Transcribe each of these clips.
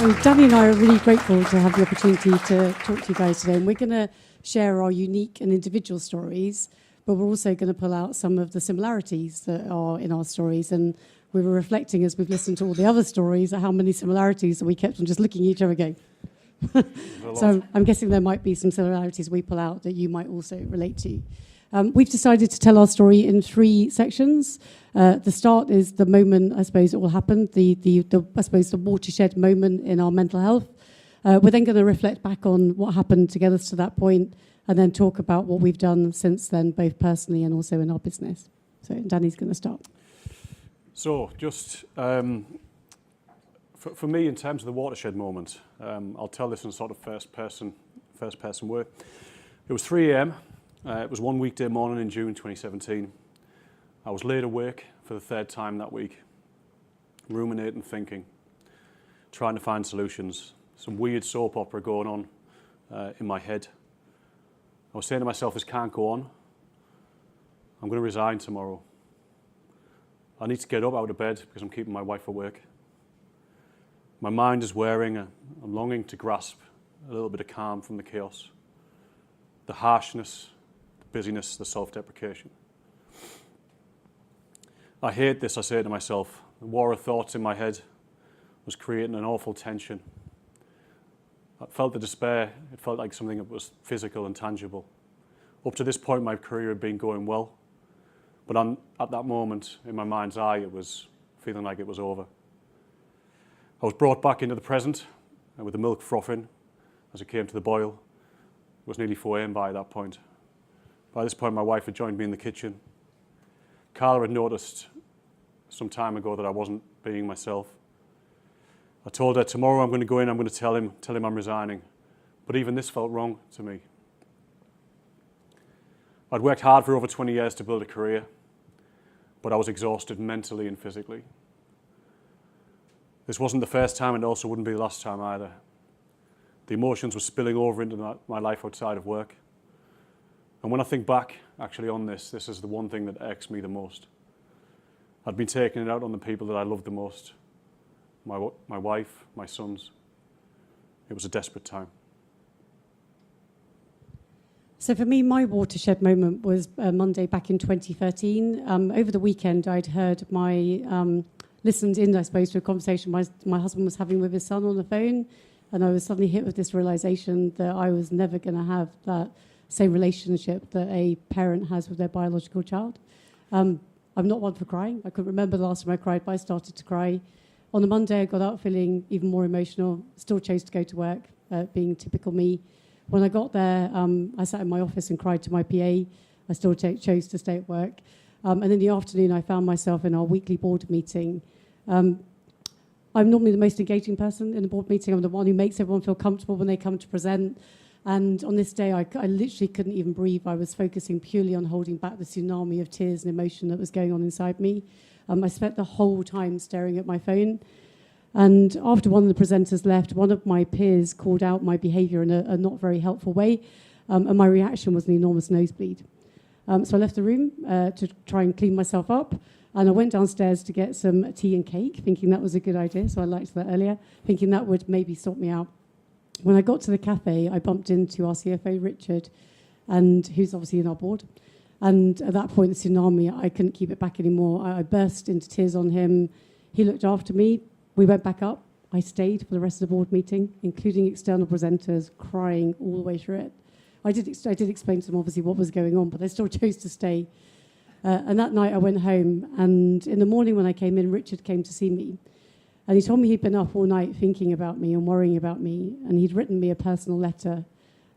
So Danny and I are really grateful to have the opportunity to talk to you guys today. And we're going to share our unique and individual stories, but we're also going to pull out some of the similarities that are in our stories. And we were reflecting as we've listened to all the other stories at how many similarities that we kept on just looking at each other going. So I'm guessing there might be some similarities we pull out that you might also relate to. We've decided to tell our story in 3 sections. The start is the moment, I suppose, it will happen, I suppose, the watershed moment in our mental health. We're then going to reflect back on what happened to get us to that point, and then talk about what we've done since then, both personally and also in our business. So Danny's going to start. So just for me, in terms of the watershed moment, I'll tell this in sort of first person way. It was 3 a.m. It was one weekday morning in June 2017. I was laid awake for the 3rd time that week, ruminating, thinking, trying to find solutions. Some weird soap opera going on in my head. I was saying to myself, this can't go on. I'm going to resign tomorrow. I need to get up out of bed because I'm keeping my wife awake. My mind is wearing. I'm longing to grasp a little bit of calm from the chaos, the harshness, busyness, the self-deprecation. I hate this, I say to myself. The war of thoughts in my head was creating an awful tension. I felt the despair. It felt like something that was physical and tangible. Up to this point, my career had been going well. But at that moment, in my mind's eye, it was feeling like it was over. I was brought back into the present with the milk frothing as it came to the boil. It was nearly 4 a.m. by that point. By this point, my wife had joined me in the kitchen. Carla had noticed some time ago that I wasn't being myself. I told her, tomorrow I'm going to go in, I'm going to tell him I'm resigning. But even this felt wrong to me. I'd worked hard for over 20 years to build a career, but I was exhausted mentally and physically. This wasn't the first time, and it also wouldn't be the last time either. The emotions were spilling over into my life outside of work. And when I think back, actually, on this is the one thing that irks me the most. I'd been taking it out on the people that I loved the most. My wife, my sons. It was a desperate time. So for me, my watershed moment was Monday back in 2013. Over the weekend, I'd heard listened in, I suppose, to a conversation my husband was having with his son on the phone. And I was suddenly hit with this realization that I was never going to have that same relationship that a parent has with their biological child. I'm not one for crying. I couldn't remember the last time I cried, but I started to cry. On the Monday, I got up feeling even more emotional, still chose to go to work, being typical me. When I got there, I sat in my office and cried to my PA. I still chose to stay at work. And in the afternoon, I found myself in our weekly board meeting. I'm normally the most engaging person in the board meeting. I'm the one who makes everyone feel comfortable when they come to present. And on this day, I literally couldn't even breathe. I was focusing purely on holding back the tsunami of tears and emotion that was going on inside me. I spent the whole time staring at my phone. And after one of the presenters left, one of my peers called out my behaviour in a not very helpful way. And my reaction was an enormous nosebleed. So I left the room to try and clean myself up. And I went downstairs to get some tea and cake, thinking that was a good idea. So I liked that earlier, thinking that would maybe sort me out. When I got to the cafe, I bumped into our CFO, Richard, and who's obviously in our board. And at that point, the tsunami, I couldn't keep it back anymore. I burst into tears on him. He looked after me. We went back up. I stayed for the rest of the board meeting, including external presenters, crying all the way through it. I did explain to them, obviously, what was going on, but they still chose to stay. And that night, I went home. And in the morning when I came in, Richard came to see me. And he told me he'd been up all night thinking about me and worrying about me. And he'd written me a personal letter.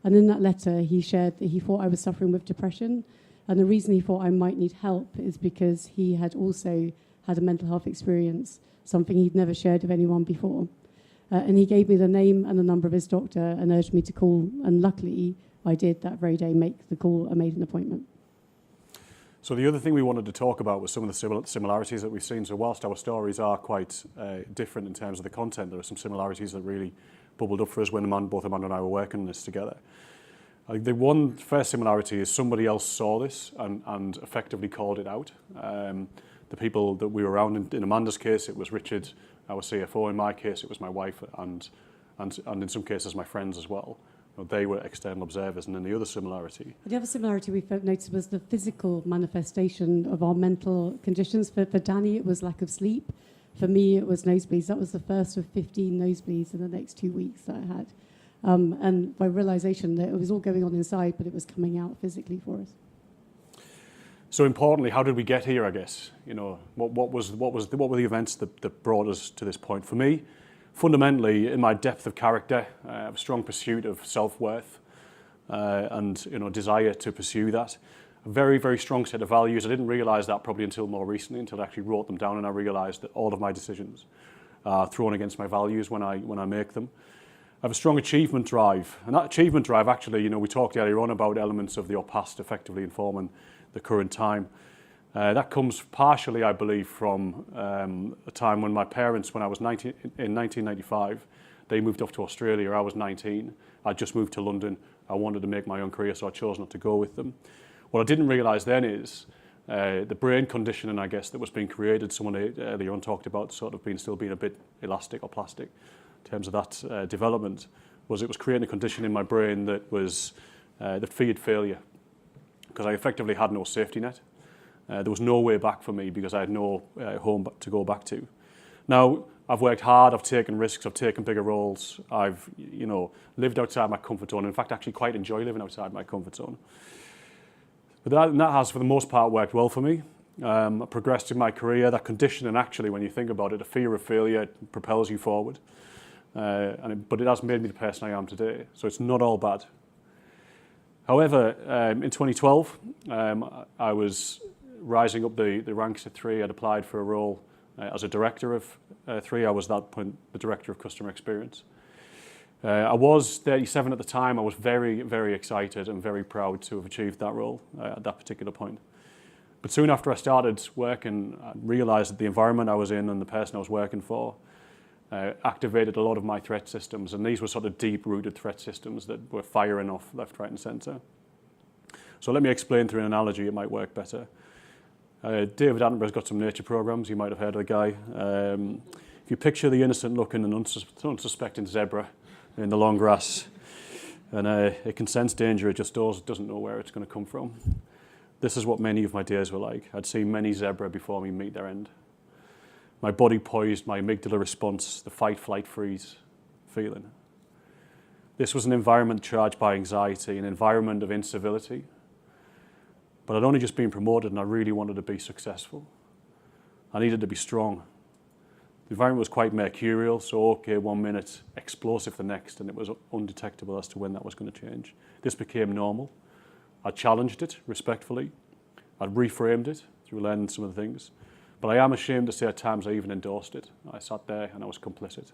And in that letter, he shared that he thought I was suffering with depression. And the reason he thought I might need help is because he had also had a mental health experience, something he'd never shared with anyone before. And he gave me the name and the number of his doctor and urged me to call. And luckily, I did that very day make the call and made an appointment. So the other thing we wanted to talk about was some of the similarities that we've seen. So whilst our stories are quite different in terms of the content, there are some similarities that really bubbled up for us when both Amanda and I were working on this together. I think the one first similarity is somebody else saw this and effectively called it out. The the people that we were around. In Amanda's case, it was Richard, our CFO. In my case, it was my wife and in some cases my friends as well. They were external observers. And then the other similarity. The other similarity we noticed was the physical manifestation of our mental conditions. For Danny, it was lack of sleep. For me, it was nosebleeds. That was the first of 15 nosebleeds in the next 2 weeks that I had. And my realization that it was all going on inside, but it was coming out physically for us. So importantly, how did we get here, I guess? What were the events that brought us to this point? For me, fundamentally, in my depth of character, I have a strong pursuit of self-worth and desire to pursue that. A very, very strong set of values. I didn't realize that probably until more recently, until I actually wrote them down, and I realized that all of my decisions are thrown against my values when I make them. I have a strong achievement drive, and that achievement drive actually, we talked earlier on about elements of your past effectively informing the current time. That comes partially, I believe, from a time when my parents, when I was in 1995, they moved off to Australia. I was 19. I just moved to London. I wanted to make my own career, so I chose not to go with them. What I didn't realise then is the brain conditioning, I guess, that was being created. Someone earlier on talked about sort of still being a bit elastic or plastic in terms of that development. It was creating a condition in my brain that was that feared failure, because I effectively had no safety net. There was no way back for me because I had no home to go back to. Now, I've worked hard, I've taken risks, I've taken bigger roles, I've lived outside my comfort zone. In fact, I actually quite enjoy living outside my comfort zone. But that has, for the most part, worked well for me. I progressed in my career. That conditioning, actually, when you think about it, a fear of failure propels you forward. But it has made me the person I am today. So it's not all bad. However, in 2012, I was rising up the ranks at 3. I'd applied for a role as a director of 3. I was at that point the director of customer experience. I was 37 at the time. I was very, very excited and very proud to have achieved that role at that particular point. But soon after I started working, I realized that the environment I was in and the person I was working for activated a lot of my threat systems, and these were sort of deep-rooted threat systems that were firing off left, right, and center. So let me explain through an analogy. It might work better. David Attenborough's got some nature programs. You might have heard of the guy. If you picture the innocent-looking and unsuspecting zebra in the long grass, and it can sense danger, it just doesn't know where it's going to come from. This is what many of my days were like. I'd seen many zebra before me meet their end. My body poised, my amygdala response, the fight, flight, freeze feeling. This was an environment charged by anxiety, an environment of incivility. But I'd only just been promoted and I really wanted to be successful. I needed to be strong. The environment was quite mercurial, so okay, 1 minute, explosive the next, and it was undetectable as to when that was going to change. This became normal. I challenged it respectfully. I reframed it through learning some of the things. But I am ashamed to say at times I even endorsed it. I sat there and I was complicit.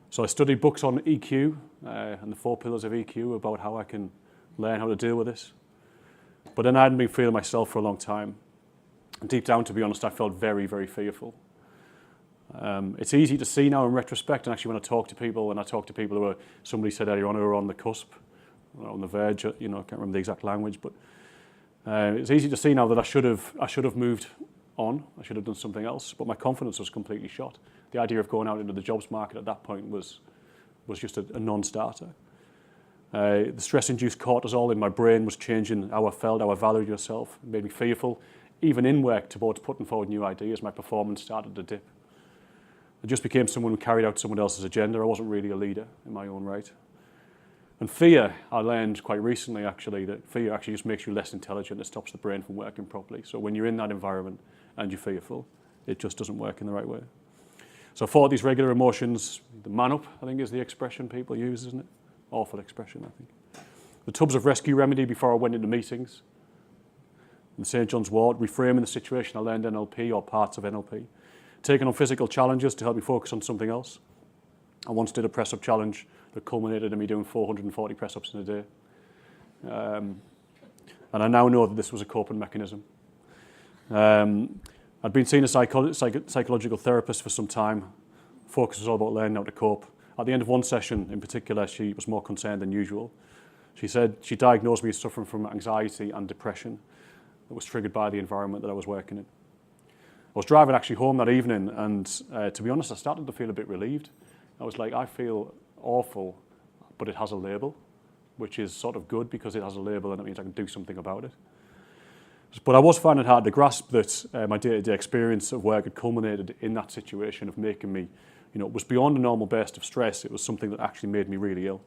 So I studied books on EQ and the 4 pillars of EQ about how I can learn how to deal with this. But then I hadn't been feeling myself for a long time. And deep down, to be honest, I felt very, very fearful. It's easy to see now in retrospect, and actually when I talk to people who are, somebody said earlier on, who are on the cusp, on the verge, I can't remember the exact language, but it's easy to see now that I should have moved on. I should have done something else, but my confidence was completely shot. The idea of going out into the jobs market at that point was just a non-starter. The stress-induced cortisol in my brain was changing how I felt, how I valued myself. It made me fearful. Even in work towards putting forward new ideas, my performance started to dip. I just became someone who carried out someone else's agenda. I wasn't really a leader in my own right. And fear, I learned quite recently actually, that fear actually just makes you less intelligent. It stops the brain from working properly. So when you're in that environment and you're fearful, it just doesn't work in the right way. So I fought these regular emotions. The man up, I think, is the expression people use, isn't it? Awful expression, I think. The tubs of rescue remedy before I went into meetings. In St. John's Ward, reframing the situation, I learned NLP or parts of NLP. Taking on physical challenges to help me focus on something else. I once did a press-up challenge that culminated in me doing 440 press-ups in a day. And I now know that this was a coping mechanism. I'd been seeing a psychological therapist for some time. Focus was all about learning how to cope. At the end of one session in particular, she was more concerned than usual. She said she diagnosed me as suffering from anxiety and depression that was triggered by the environment that I was working in. I was driving actually home that evening, and to be honest, I started to feel a bit relieved. I was like, I feel awful, but it has a label, which is sort of good because it has a label and it means I can do something about it. But I was finding it hard to grasp that my day-to-day experience of work had culminated in that situation of making me, it was beyond a normal burst of stress. It was something that actually made me really ill.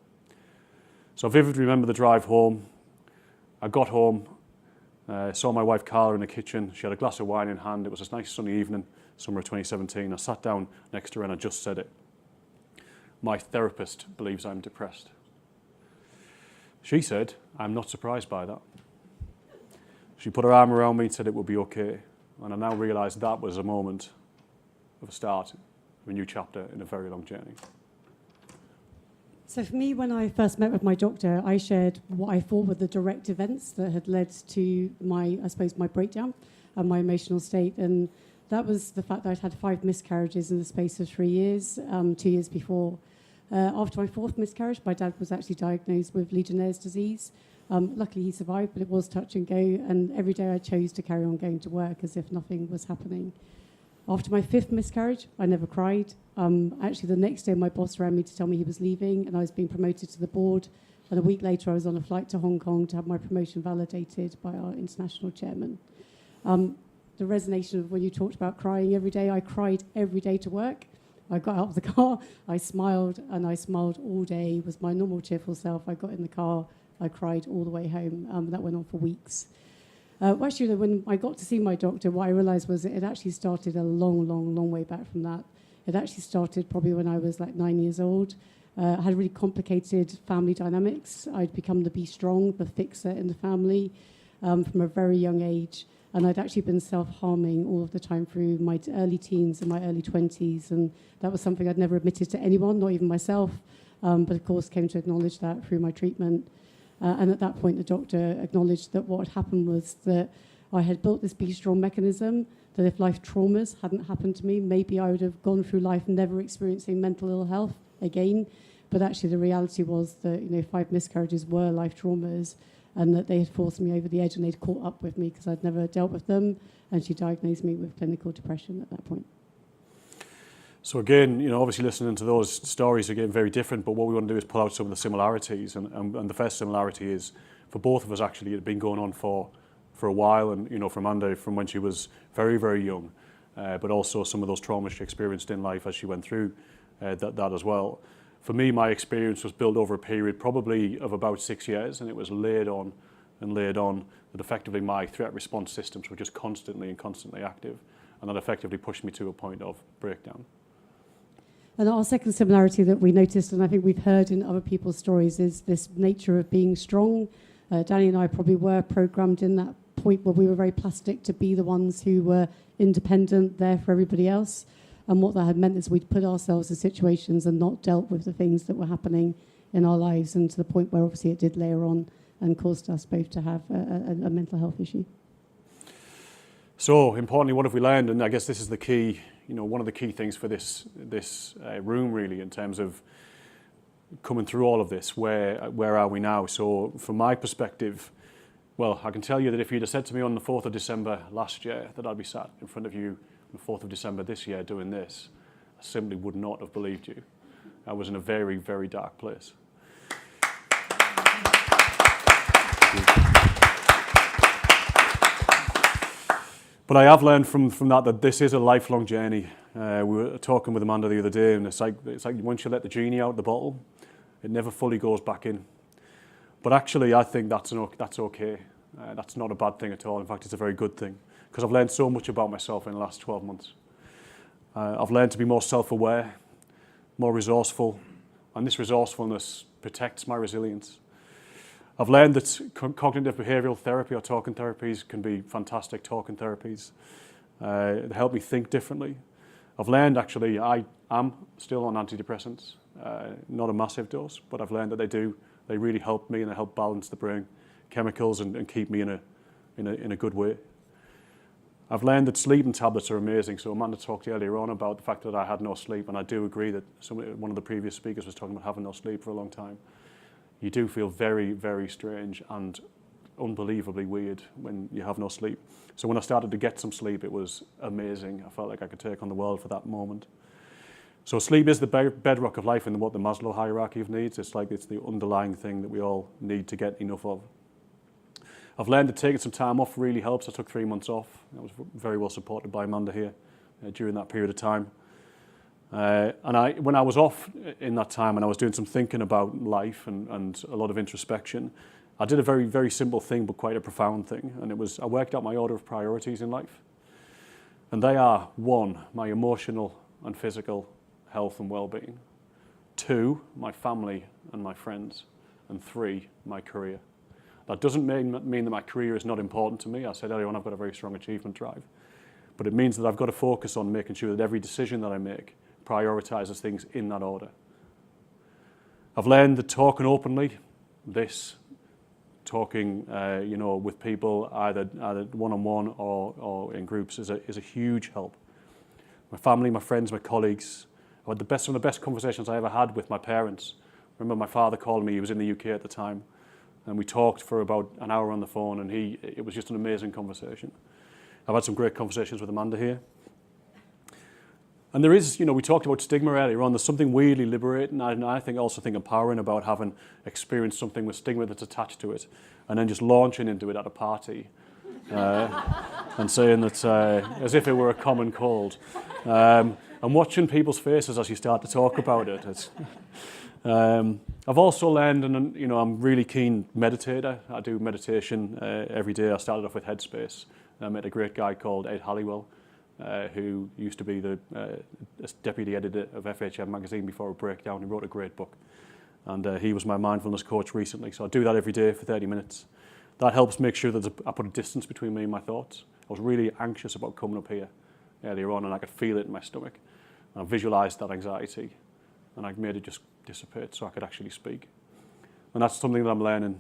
So I vividly remember the drive home. I got home, saw my wife Carla in the kitchen. She had a glass of wine in hand. It was a nice sunny evening, summer of 2017. I sat down next to her and I just said it. My therapist believes I'm depressed. She said, I'm not surprised by that. She put her arm around me and said it would be okay. And I now realise that was a moment of a start of a new chapter in a very long journey. So for me, when I first met with my doctor, I shared what I thought were the direct events that had led to my breakdown and my emotional state. And that was the fact that I'd had 5 miscarriages in the space of 3 years, 2 years before. After my 4th miscarriage, my dad was actually diagnosed with Legionnaire's disease. Luckily, he survived, but it was touch and go. And every day I chose to carry on going to work as if nothing was happening. After my 5th miscarriage, I never cried. Actually, the next day, my boss rang me to tell me he was leaving and I was being promoted to the board. And a week later, I was on a flight to Hong Kong to have my promotion validated by our international chairman. The resonation of when you talked about crying every day, I cried every day to work. I got out of the car, I smiled, and I smiled all day. It was my normal cheerful self. I got in the car, I cried all the way home. That went on for weeks. Actually, when I got to see my doctor, what I realised was it actually started a long, long, long way back from that. It actually started probably when I was like 9 years old. I had really complicated family dynamics. I'd become the be strong, the fixer in the family from a very young age. And I'd actually been self-harming all of the time through my early teens and my early 20s. And that was something I'd never admitted to anyone, not even myself. But of course came to acknowledge that through my treatment. And at that point, the doctor acknowledged that what had happened was that I had built this be strong mechanism, that if life traumas hadn't happened to me, maybe I would have gone through life never experiencing mental ill health again. But actually the reality was that 5 miscarriages were life traumas, and that they had forced me over the edge and they'd caught up with me because I'd never dealt with them. And she diagnosed me with clinical depression at that point. So again, obviously listening to those stories are getting very different, but what we want to do is pull out some of the similarities. And the first similarity is, for both of us actually, it had been going on for a while. And, for Amanda, from when she was very, very young, but also some of those traumas she experienced in life as she went through that as well. For me, my experience was built over a period probably of about 6 years, and it was laid on that effectively my threat response systems were just constantly active, and that effectively pushed me to a point of breakdown. And our second similarity that we noticed, and I think we've heard in other people's stories, is this nature of being strong. Danny and I probably were programmed in that point where we were very plastic to be the ones who were independent, there for everybody else. And what that had meant is we'd put ourselves in situations and not dealt with the things that were happening in our lives, and to the point where obviously it did layer on and caused us both to have a mental health issue. So importantly, what have we learned? And I guess this is the key, one of the key things for this room really, in terms of coming through all of this. Where are we now? So from my perspective, well, I can tell you that if you'd have said to me on the 4th of December last year that I'd be sat in front of you on the 4th of December this year doing this, I simply would not have believed you. I was in a very, very dark place. But I have learned from that this is a lifelong journey. We were talking with Amanda the other day, and it's like once you let the genie out of the bottle, it never fully goes back in. But actually, I think that's okay. That's not a bad thing at all. In fact, it's a very good thing, because I've learned so much about myself in the last 12 months. I've learned to be more self-aware, more resourceful, and this resourcefulness protects my resilience. I've learned that cognitive behavioural therapy or talking therapies can be fantastic talking therapies. They help me think differently. I've learned actually I am still on antidepressants, not a massive dose, but I've learned that they really help me, and they help balance the brain chemicals and keep me in a good way. I've learned that sleeping tablets are amazing. So Amanda talked earlier on about the fact that I had no sleep, and I do agree that one of the previous speakers was talking about having no sleep for a long time. You do feel very, very strange and unbelievably weird when you have no sleep. So when I started to get some sleep, it was amazing. I felt like I could take on the world for that moment. So sleep is the bedrock of life in what the Maslow hierarchy of needs. It's the underlying thing that we all need to get enough of. I've learned that taking some time off really helps. I took 3 months off. I was very well supported by Amanda here during that period of time. And when I was off in that time and I was doing some thinking about life and a lot of introspection, I did a very, very simple thing, but quite a profound thing. And I worked out my order of priorities in life. And they are: 1, my emotional and physical health and well-being; 2, my family and my friends; and 3, my career. That doesn't mean that my career is not important to me. I said earlier on, I've got a very strong achievement drive. But it means that I've got to focus on making sure that every decision that I make prioritizes things in that order. I've learned that talking openly, talking with people either one-on-one or in groups is a huge help. My family, my friends, my colleagues. I had some of the best conversations I ever had with my parents. I remember my father called me. He was in the UK at the time, and we talked for about an hour on the phone, and it was just an amazing conversation. I've had some great conversations with Amanda here. And there is, we talked about stigma earlier on. There's something weirdly liberating, and I also think empowering about having experienced something with stigma that's attached to it, and then just launching into it at a party and saying that as if it were a common cold. And watching people's faces as you start to talk about it. I've also learned, and I'm a really keen meditator. I do meditation every day. I started off with Headspace. I met a great guy called Ed Halliwell, who used to be the deputy editor of FHM magazine before it broke down. He wrote a great book. And he was my mindfulness coach recently. So I do that every day for 30 minutes. That helps make sure that I put a distance between me and my thoughts. I was really anxious about coming up here earlier on, and I could feel it in my stomach. And I visualized that anxiety, and I made it just dissipate so I could actually speak. And that's something that I'm learning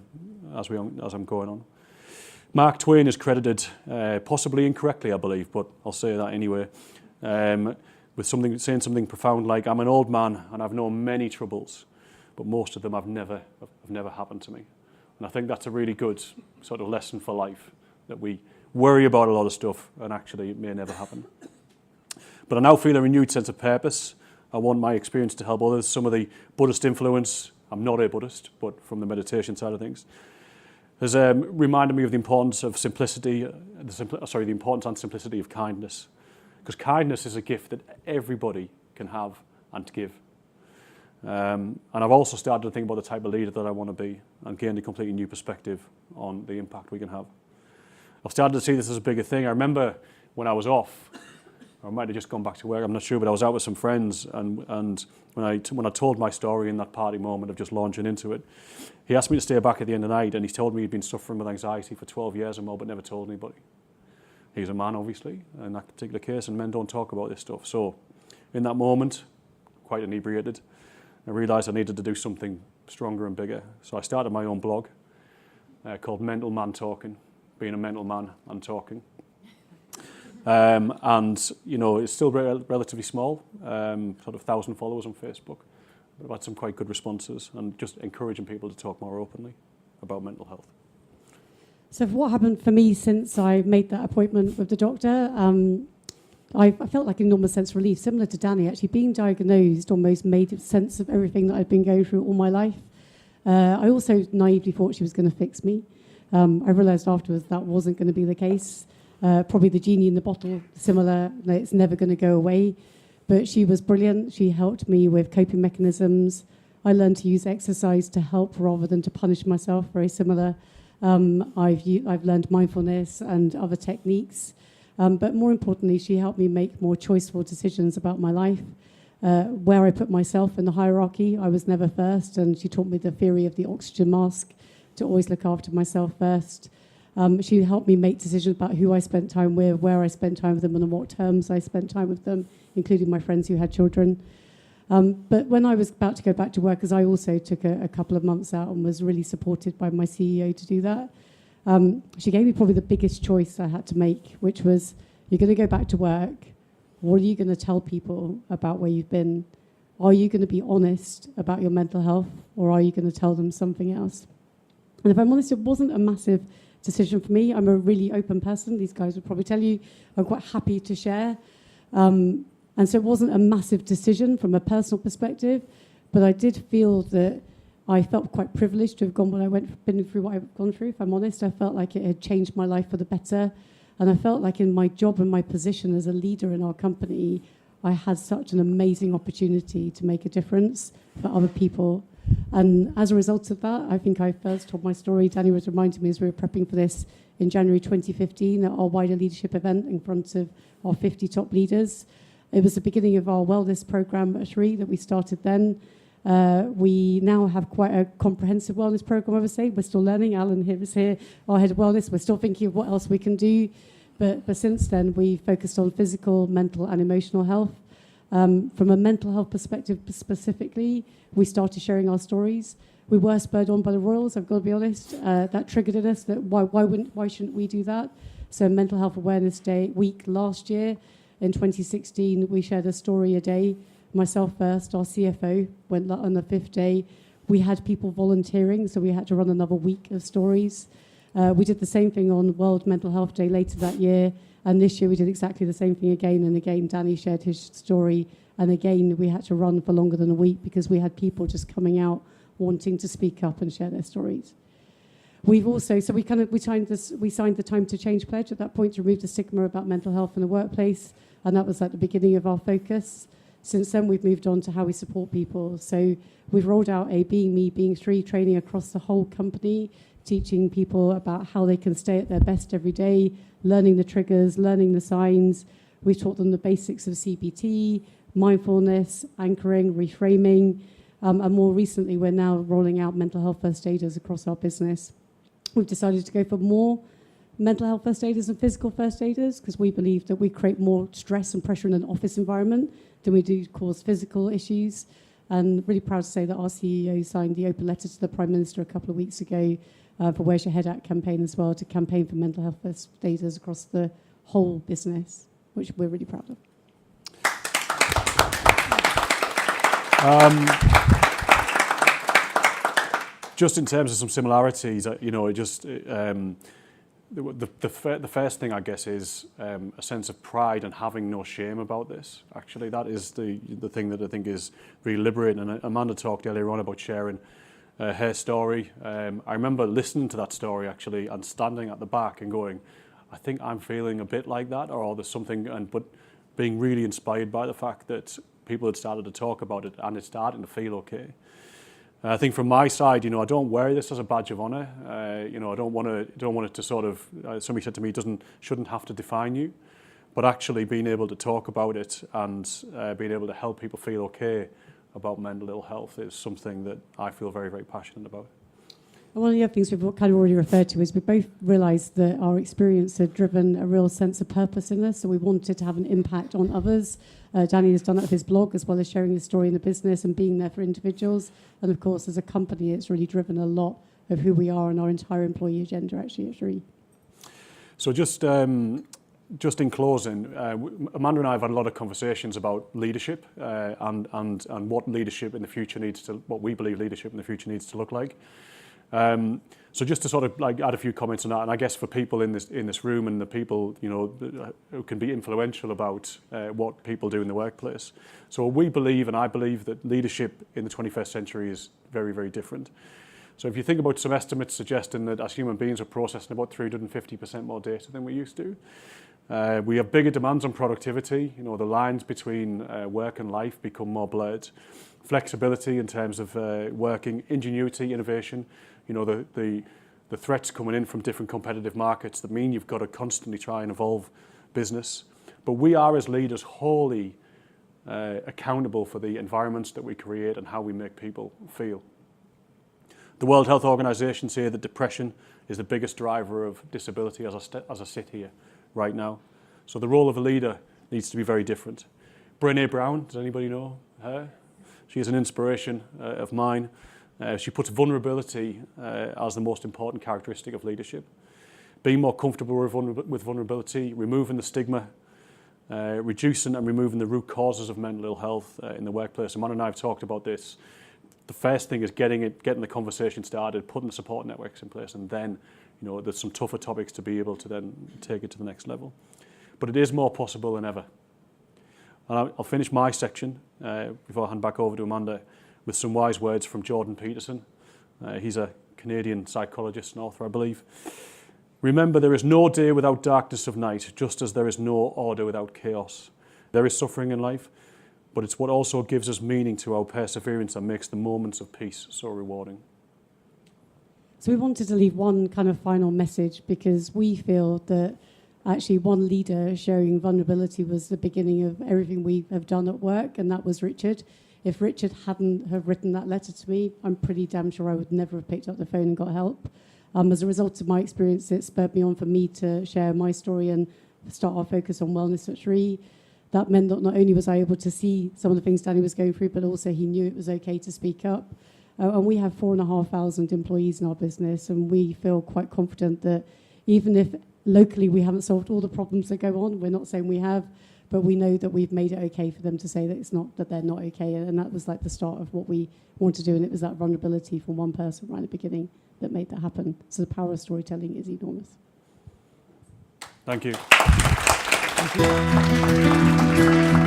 as I'm going on. Mark Twain is credited, possibly incorrectly, I believe, but I'll say that anyway, with saying something profound like, "I'm an old man and I've known many troubles, but most of them have never happened to me." And I think that's a really good sort of lesson for life, that we worry about a lot of stuff and actually it may never happen. But I now feel a renewed sense of purpose. I want my experience to help others. Some of the Buddhist influence, I'm not a Buddhist, but from the meditation side of things, has reminded me of the importance of simplicity, the importance and simplicity of kindness. Because kindness is a gift that everybody can have and give. And I've also started to think about the type of leader that I want to be and gained a completely new perspective on the impact we can have. I've started to see this as a bigger thing. I remember when I was off, or I might have just gone back to work, I'm not sure, but I was out with some friends, and when I told my story in that party moment of just launching into it, he asked me to stay back at the end of the night, and he told me he'd been suffering with anxiety for 12 years or more, but never told anybody. He's a man, obviously, in that particular case, and men don't talk about this stuff. So in that moment, quite inebriated, I realised I needed to do something stronger and bigger. So I started my own blog called Mental Man Talking, being a mental man and talking. And, it's still relatively small, sort of 1,000 followers on Facebook. But I've had some quite good responses and just encouraging people to talk more openly about mental health. So what happened for me since I made that appointment with the doctor, I felt like an enormous sense of relief, similar to Danny. Actually, being diagnosed almost made sense of everything that I'd been going through all my life. I also naively thought she was going to fix me. I realised afterwards that wasn't going to be the case. Probably the genie in the bottle, similar, it's never going to go away. But she was brilliant. She helped me with coping mechanisms. I learned to use exercise to help rather than to punish myself, very similar. I've learned mindfulness and other techniques. But more importantly, she helped me make more choiceful decisions about my life. Where I put myself in the hierarchy, I was never first, and she taught me the theory of the oxygen mask, to always look after myself first. She helped me make decisions about who I spent time with, where I spent time with them, and on what terms I spent time with them, including my friends who had children. But when I was about to go back to work, because I also took a couple of months out and was really supported by my CEO to do that, she gave me probably the biggest choice I had to make, which was, you're going to go back to work. What are you going to tell people about where you've been? Are you going to be honest about your mental health, or are you going to tell them something else? And if I'm honest, it wasn't a massive decision for me. I'm a really open person. These guys would probably tell you I'm quite happy to share. And so it wasn't a massive decision from a personal perspective, but I did feel that I felt quite privileged to have been through what I've gone through, if I'm honest. I felt like it had changed my life for the better. And I felt like in my job and my position as a leader in our company, I had such an amazing opportunity to make a difference for other people. And as a result of that, I think I first told my story. Danny was reminding me as we were prepping for this in January 2015 at our wider leadership event in front of our 50 top leaders. It was the beginning of our wellness program at Shree that we started then. We now have quite a comprehensive wellness program, I would say. We're still learning. Alan is here, our head of wellness. We're still thinking of what else we can do. But since then, we focused on physical, mental and emotional health. From a mental health perspective specifically, we started sharing our stories. We were spurred on by the Royals, I've got to be honest. That triggered in us that why shouldn't we do that? So Mental Health Awareness Day week last year, in 2016, we shared a story a day. Myself first, our CFO went on the 5th day. We had people volunteering, so we had to run another week of stories. We did the same thing on World Mental Health Day later that year. And this year we did exactly the same thing again and again. Danny shared his story. And again, we had to run for longer than a week because we had people just coming out wanting to speak up and share their stories. We've also, so we signed the Time to Change pledge at that point to remove the stigma about mental health in the workplace. And that was at the beginning of our focus. Since then, we've moved on to how we support people. So we've rolled out a Being Me, Being Shree training across the whole company, teaching people about how they can stay at their best every day, learning the triggers, learning the signs. We've taught them the basics of CBT, mindfulness, anchoring, reframing. And more recently, we're now rolling out mental health first aiders across our business. We've decided to go for more mental health first aiders and physical first aiders because we believe that we create more stress and pressure in an office environment than we do cause physical issues. And really proud to say that our CEO signed the open letter to the Prime Minister a couple of weeks ago for Where's Your Head At campaign as well, to campaign for mental health first aiders across the whole business, which we're really proud of. Just in terms of some similarities, the first thing, I guess, is a sense of pride and having no shame about this. Actually, that is the thing that I think is really liberating. And Amanda talked earlier on about sharing her story. I remember listening to that story, actually, and standing at the back and going, I think I'm feeling a bit like that, or there's something, but being really inspired by the fact that people had started to talk about it and it's starting to feel okay. I think from my side, I don't wear this as a badge of honour. I don't want it to sort of. Somebody said to me, shouldn't have to define you, but actually being able to talk about it and being able to help people feel okay about mental ill health is something that I feel very, very passionate about. And one of the other things we've kind of already referred to is we both realised that our experience had driven a real sense of purpose in us, so we wanted to have an impact on others. Danny has done that with his blog, as well as sharing his story in the business and being there for individuals. And of course, as a company, it's really driven a lot of who we are and our entire employee agenda, actually, at Shree. So just in closing, Amanda and I have had a lot of conversations about leadership and what leadership in the future what we believe leadership in the future needs to look like. So just to sort of add a few comments on that, and I guess for people in this room and the people who can be influential about what people do in the workplace. So we believe, and I believe, that leadership in the 21st century is very, very different. So if you think about some estimates suggesting that as human beings we're processing about 350% more data than we used to. We have bigger demands on productivity. The lines between work and life become more blurred. Flexibility in terms of working, ingenuity, innovation. The threats coming in from different competitive markets that mean you've got to constantly try and evolve business. But we are, as leaders, wholly accountable for the environments that we create and how we make people feel. The World Health Organization say that depression is the biggest driver of disability as I sit here right now. So the role of a leader needs to be very different. Brené Brown, does anybody know her? She is an inspiration of mine. She puts vulnerability as the most important characteristic of leadership. Being more comfortable with vulnerability, removing the stigma, reducing and removing the root causes of mental ill health in the workplace. Amanda and I have talked about this. The first thing is getting the conversation started, putting the support networks in place, and then You know, there's some tougher topics to be able to then take it to the next level. But it is more possible than ever. And I'll finish my section before I hand back over to Amanda with some wise words from Jordan Peterson. He's a Canadian psychologist and author, I believe. Remember, there is no day without darkness of night, just as there is no order without chaos. There is suffering in life, but it's what also gives us meaning to our perseverance and makes the moments of peace so rewarding. So we wanted to leave one kind of final message, because we feel that actually one leader showing vulnerability was the beginning of everything we have done at work, and that was Richard. If Richard hadn't have written that letter to me, I'm pretty damn sure I would never have picked up the phone and got help. As a result of my experience, it spurred me on for me to share my story and start our focus on wellness at Shree. That meant that not only was I able to see some of the things Danny was going through, but also he knew it was okay to speak up. And we have 4,500 employees in our business, and we feel quite confident that even if locally we haven't solved all the problems that go on, we're not saying we have, but we know that we've made it okay for them to say that it's not, that they're not okay. And that was like the start of what we want to do, and it was that vulnerability from one person right at the beginning that made that happen. So the power of storytelling is enormous. Thank you. Thank you.